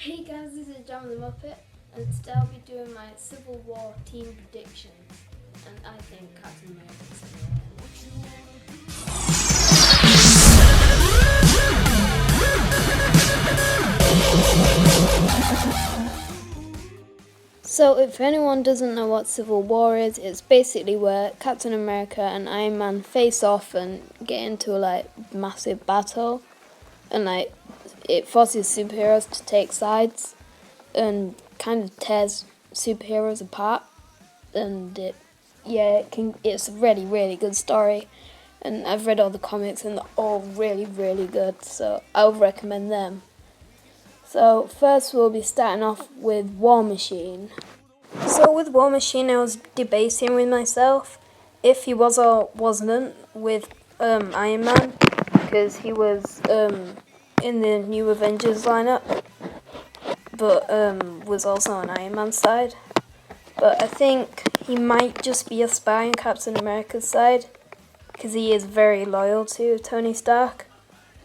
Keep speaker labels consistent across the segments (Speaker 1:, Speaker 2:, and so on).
Speaker 1: Hey guys, this is Jam the Muppet, and today I'll be doing my Civil War team predictions. And I think Captain America's gonna win. So, if anyone doesn't know what Civil War is, it's basically where Captain America and Iron Man face off and get into a massive battle, and it forces superheroes to take sides and kind of tears superheroes apart. And it's a really, really good story. And I've read all the comics and they're all really, really good, so I'll recommend them. So first we'll be starting off with War Machine. So with War Machine I was debating with myself if he was or wasn't with Iron Man, because he was in the new Avengers lineup, but was also on Iron Man's side. But I think he might just be a spy on Captain America's side, because he is very loyal to Tony Stark.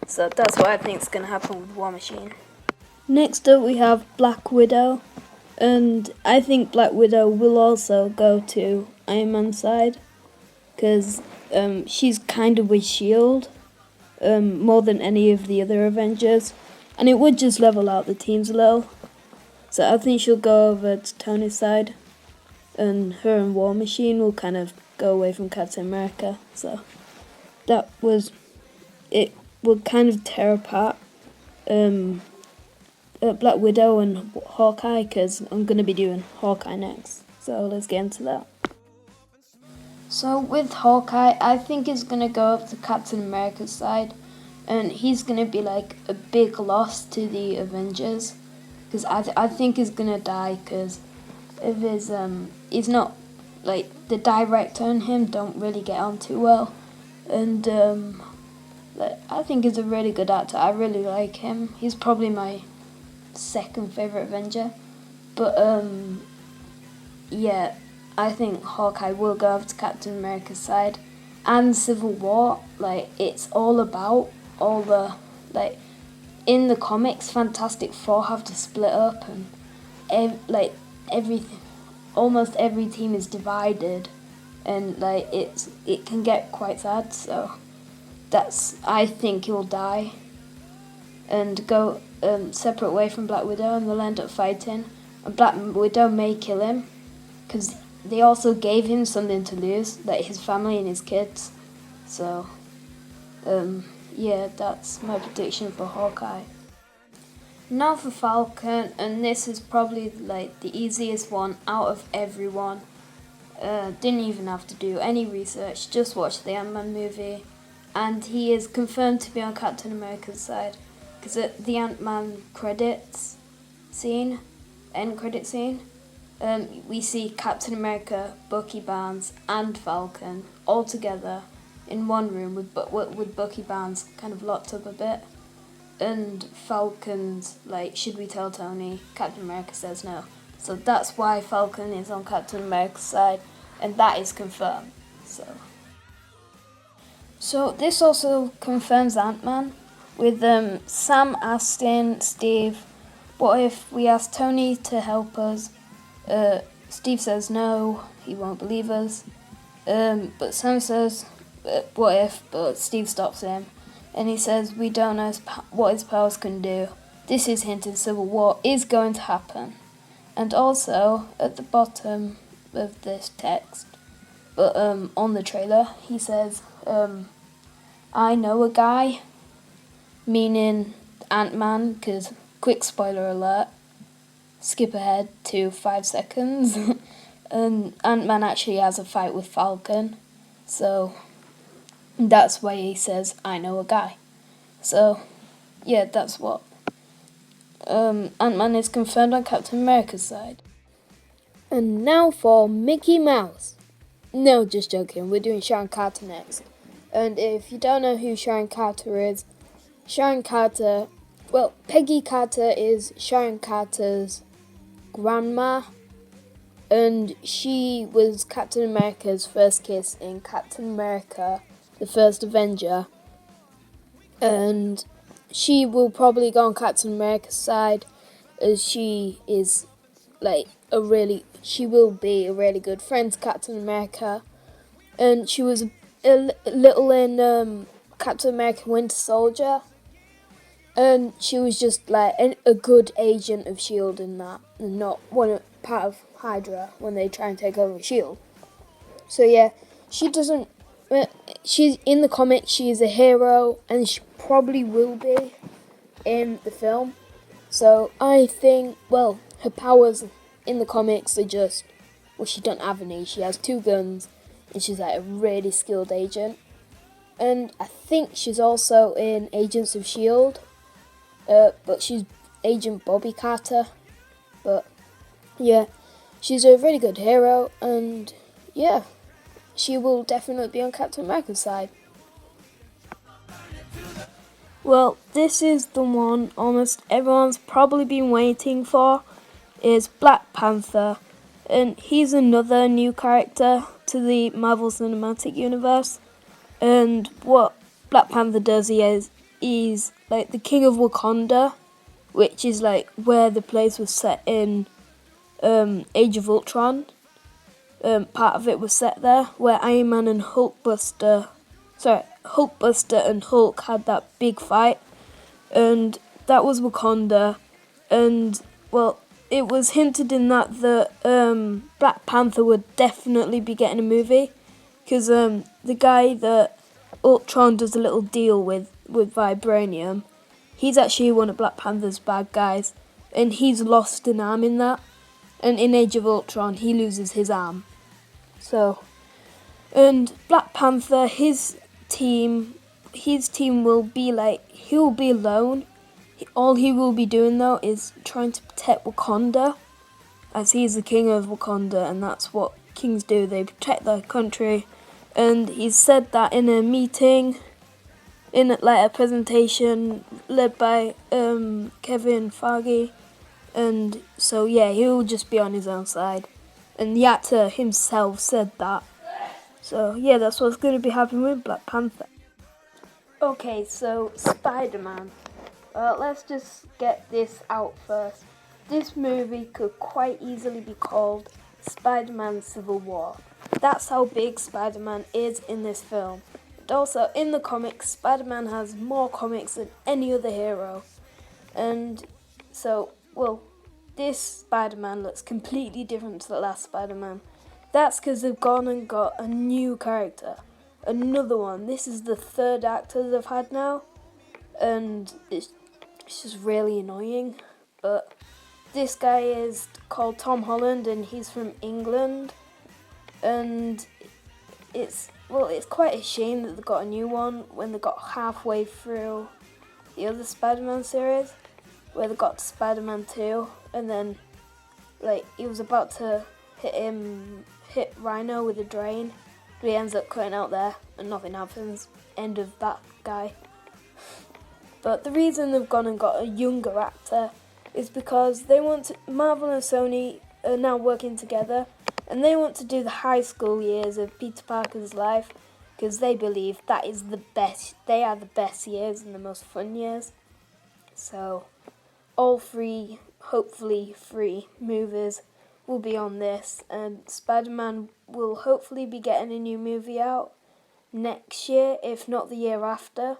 Speaker 1: So that's what I think is going to happen with War Machine. Next up we have Black Widow, and I think Black Widow will also go to Iron Man's side, because she's kind of with S.H.I.E.L.D. More than any of the other Avengers, and it would just level out the teams a little. So I think she'll go over to Tony's side, and her and War Machine will kind of go away from Captain America. So that was it. Will kind of tear apart Black Widow and Hawkeye, because I'm going to be doing Hawkeye next. So let's get into that. So with Hawkeye, I think he's going to go up to Captain America's side, and he's going to be like a big loss to the Avengers, because I think he's going to die, because of his he's not, like, the director and him don't really get on too well, and I think he's a really good actor. I really like him. He's probably my second favorite Avenger, but I think Hawkeye will go over to Captain America's side. And Civil War, it's all about all the, in the comics, Fantastic Four have to split up, and everything, almost every team is divided, and it can get quite sad. So I think he'll die and go separate way from Black Widow, and they'll end up fighting. And Black Widow may kill him, because they also gave him something to lose, like his family and his kids. So, that's my prediction for Hawkeye. Now for Falcon, and this is probably the easiest one out of everyone. Didn't even have to do any research, just watch the Ant-Man movie, and he is confirmed to be on Captain America's side, because at the Ant-Man end credit scene, we see Captain America, Bucky Barnes, and Falcon all together in one room with Bucky Barnes kind of locked up a bit. And Falcon's should we tell Tony? Captain America says no. So that's why Falcon is on Captain America's side, and that is confirmed. So this also confirms Ant-Man, with Sam asking Steve, what if we ask Tony to help us? Steve says no, he won't believe us. But Sam says, what if? But Steve stops him, and he says, we don't know what his powers can do. This is hinting Civil War is going to happen. And also, at the bottom of this text, but on the trailer, he says, I know a guy, meaning Ant-Man, because, quick spoiler alert, skip ahead to 5 seconds, and Ant-Man actually has a fight with Falcon, so that's why he says, I know a guy. So, yeah, that's what. Ant-Man is confirmed on Captain America's side. And now for Mickey Mouse. No, just joking, we're doing Sharon Carter next. And if you don't know who Sharon Carter is, Peggy Carter is Sharon Carter's grandma, and she was Captain America's first kiss in Captain America, the First Avenger, and she will probably go on Captain America's side, as she is she will be a really good friend to Captain America, and she was a little in Captain America Winter Soldier, and she was just like a good agent of S.H.I.E.L.D. in that, and not part of Hydra when they try and take over S.H.I.E.L.D. So yeah, she doesn't. She's in the comics. She is a hero, and she probably will be in the film. So I think, well, her powers in the comics are just, well, she don't have any. She has 2 guns, and she's like a really skilled agent. And I think she's also in Agents of S.H.I.E.L.D., but she's Agent Bobby Carter. But yeah, she's a really good hero, and yeah, she will definitely be on Captain America's side. Well, this is the one almost everyone's probably been waiting for, is Black Panther, and he's another new character to the Marvel Cinematic Universe. And what Black Panther does, he's like the king of Wakanda, which is like where the place was set in Age of Ultron. Part of it was set there, where Iron Man and Hulkbuster and Hulk had that big fight, and that was Wakanda. And well, it was hinted in that Black Panther would definitely be getting a movie, because the guy that Ultron does a little deal with Vibranium, he's actually one of Black Panther's bad guys, and he's lost an arm in that. And in Age of Ultron, he loses his arm. So, and Black Panther, his team will be like, he'll be alone. All he will be doing though is trying to protect Wakanda, as he's the king of Wakanda, and that's what kings do, they protect their country. And he said that in a meeting, in a presentation led by Kevin Feige. And so yeah, he'll just be on his own side. And the actor himself said that. So yeah, that's what's going to be happening with Black Panther. Okay, so Spider-Man. Let's just get this out first. This movie could quite easily be called Spider-Man Civil War. That's how big Spider-Man is in this film. But also, in the comics, Spider-Man has more comics than any other hero. And so, well, this Spider-Man looks completely different to the last Spider-Man. That's because they've gone and got a new character. Another one. This is the 3rd actor they've had now. And it's just really annoying. But this guy is called Tom Holland, and he's from England. And it's quite a shame that they got a new one when they got halfway through the other Spider-Man series, where they got to Spider-Man 2, and then he was about to hit Rhino with a drain, but he ends up cutting out there and nothing happens. End of that guy. But the reason they've gone and got a younger actor is because Marvel and Sony are now working together, and they want to do the high school years of Peter Parker's life, because they believe that is the best. They are the best years and the most fun years. So all 3, hopefully 3 movies will be on this, and Spider-Man will hopefully be getting a new movie out next year, if not the year after.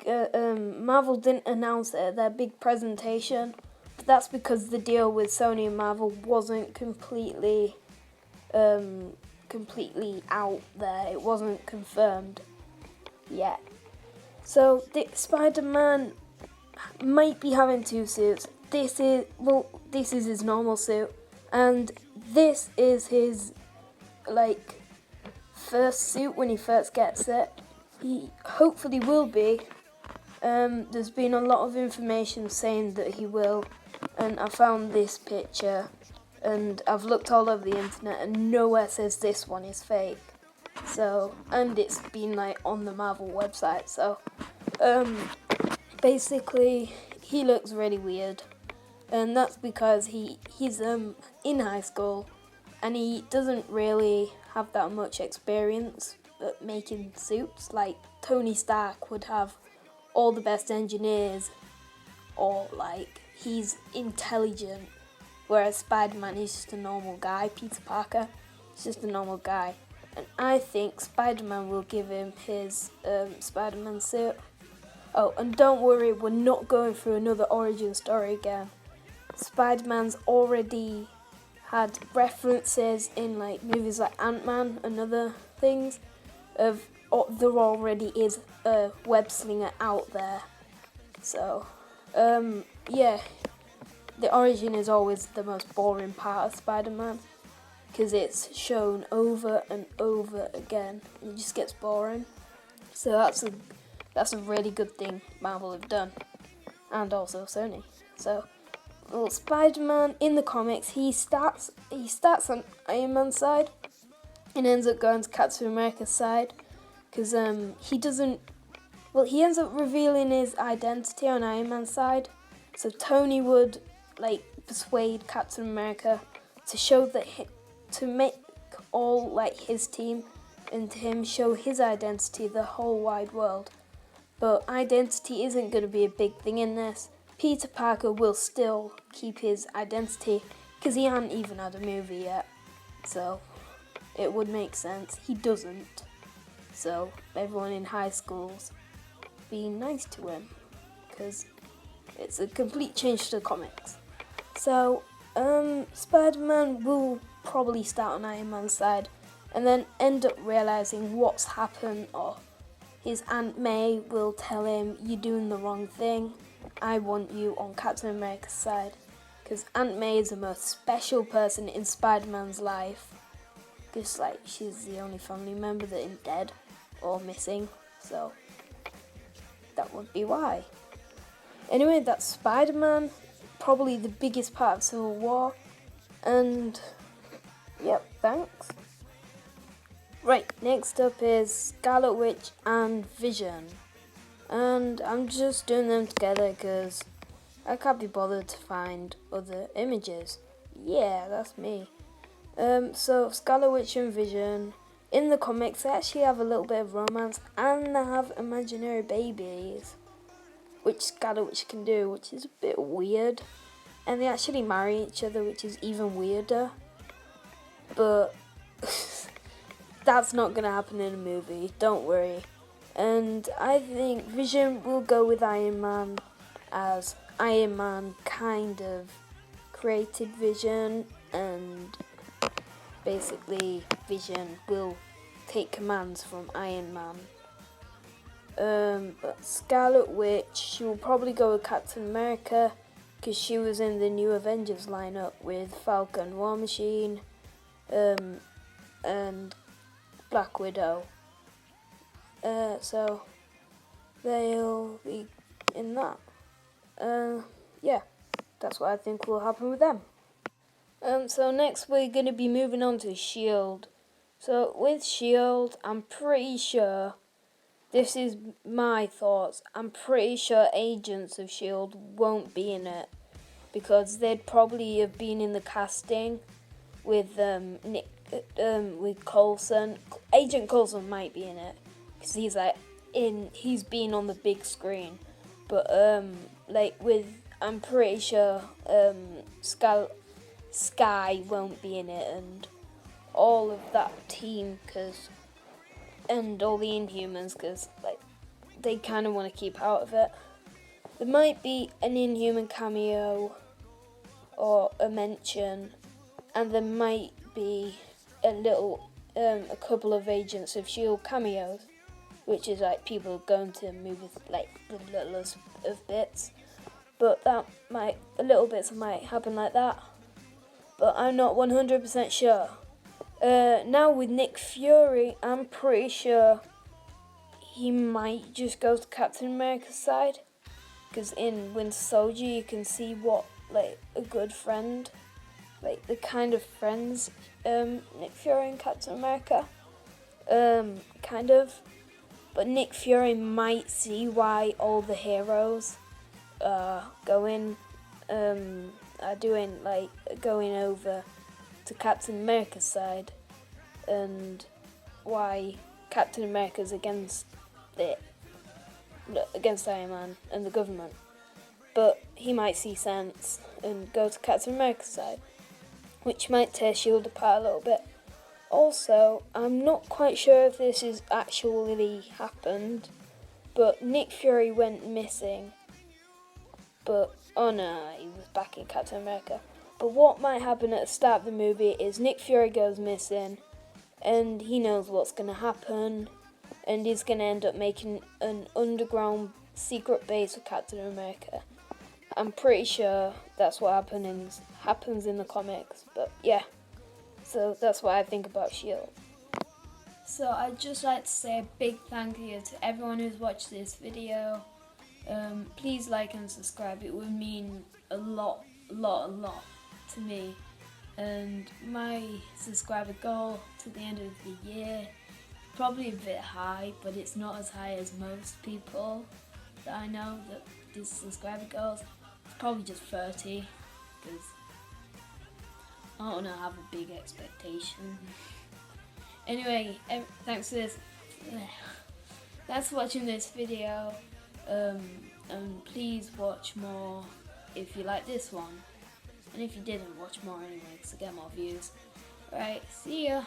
Speaker 1: Marvel didn't announce it at their big presentation, but that's because the deal with Sony and Marvel wasn't completely out there. It wasn't confirmed yet. So Spider-Man might be having 2 suits. This is his normal suit, and this is his first suit when he first gets it. He hopefully will be. There's been a lot of information saying that he will, and I found this picture, and I've looked all over the internet, and nowhere says this one is fake. So, and it's been on the Marvel website. So, basically, he looks really weird, and that's because he's in high school, and he doesn't really have that much experience at making suits. Like Tony Stark would have all the best engineers, or he's intelligent, whereas Spider-Man is just a normal guy. Peter Parker is just a normal guy. And I think Spider-Man will give him his Spider-Man suit. Oh, and don't worry, we're not going through another origin story again. Spider-Man's already had references in like movies like Ant-Man and other things of there already is a web slinger out there. So, yeah, the origin is always the most boring part of Spider-Man because it's shown over and over again and it just gets boring. So that's a really good thing Marvel have done, and also Sony. So, well, Spider-Man in the comics, he starts on Iron Man's side and ends up going to Captain America's side because he ends up revealing his identity on Iron Man's side. So Tony would like persuade Captain America to show to make all like his team and to him show his identity to the whole wide world. But identity isn't going to be a big thing in this. Peter Parker will still keep his identity because he hasn't even had a movie yet. So it would make sense. He doesn't. So everyone in high schools be nice to him because it's a complete change to the comics. So Spider-Man will probably start on Iron Man's side and then end up realizing what's happened, or his Aunt May will tell him, "You're doing the wrong thing. I want you on Captain America's side." Because Aunt May is the most special person in Spider-Man's life. Because like she's the only family member that is dead or missing. So that would be why. Anyway, that's Spider-Man. Probably the biggest part of Civil War. And yep, thanks. Right, next up is Scarlet Witch and Vision. And I'm just doing them together because I can't be bothered to find other images. Yeah, that's me. So Scarlet Witch and Vision, in the comics they actually have a little bit of romance and they have imaginary babies, which Scarlet Witch can do, which is a bit weird. And they actually marry each other, which is even weirder. But that's not going to happen in a movie, don't worry. And I think Vision will go with Iron Man, as Iron Man kind of created Vision, and basically Vision will take commands from Iron Man. But Scarlet Witch, she will probably go with Captain America because she was in the new Avengers lineup with Falcon, War Machine, and Black Widow. So they'll be in that. Yeah, that's what I think will happen with them. So next we're going to be moving on to S.H.I.E.L.D. So with S.H.I.E.L.D., I'm pretty sure, this is my thoughts, I'm pretty sure agents of S.H.I.E.L.D. won't be in it because they'd probably have been in the casting with with Coulson. Agent Coulson might be in it because he's been on the big screen, but I'm pretty sure Sky won't be in it, and all of that team, and all the Inhumans, because they kind of want to keep out of it. There might be an Inhuman cameo or a mention, and there might be a couple of Agents of S.H.I.E.L.D. cameos, which is like people going to movies, like the littlest of bits. But little bits might happen like that. But I'm not 100% sure. Now with Nick Fury, I'm pretty sure he might just go to Captain America's side. Because in Winter Soldier you can see what, a good friend, the kind of friends Nick Fury and Captain America, kind of. But Nick Fury might see why all the heroes going over to Captain America's side, and why Captain America's against Iron Man and the government. but he might see sense and go to Captain America's side, which might tear S.H.I.E.L.D. apart a little bit. Also, I'm not quite sure if this has actually happened, but Nick Fury went missing. But, oh no, he was back in Captain America. But what might happen at the start of the movie is Nick Fury goes missing, and he knows what's going to happen, and he's going to end up making an underground secret base with Captain America. I'm pretty sure that's what happens in the comics, but yeah. So that's what I think about S.H.I.E.L.D. So I'd just like to say a big thank you to everyone who's watched this video. Please like and subscribe, it would mean a lot to me. And my subscriber goal to the end of the year, probably a bit high, but it's not as high as most people that I know that these subscriber goals. It's probably just 30, because I don't know, I have a big expectation. Anyway, thanks for watching this video, and please watch more if you like this one, and if you didn't, watch more anyway, to get more views. Alright, see ya!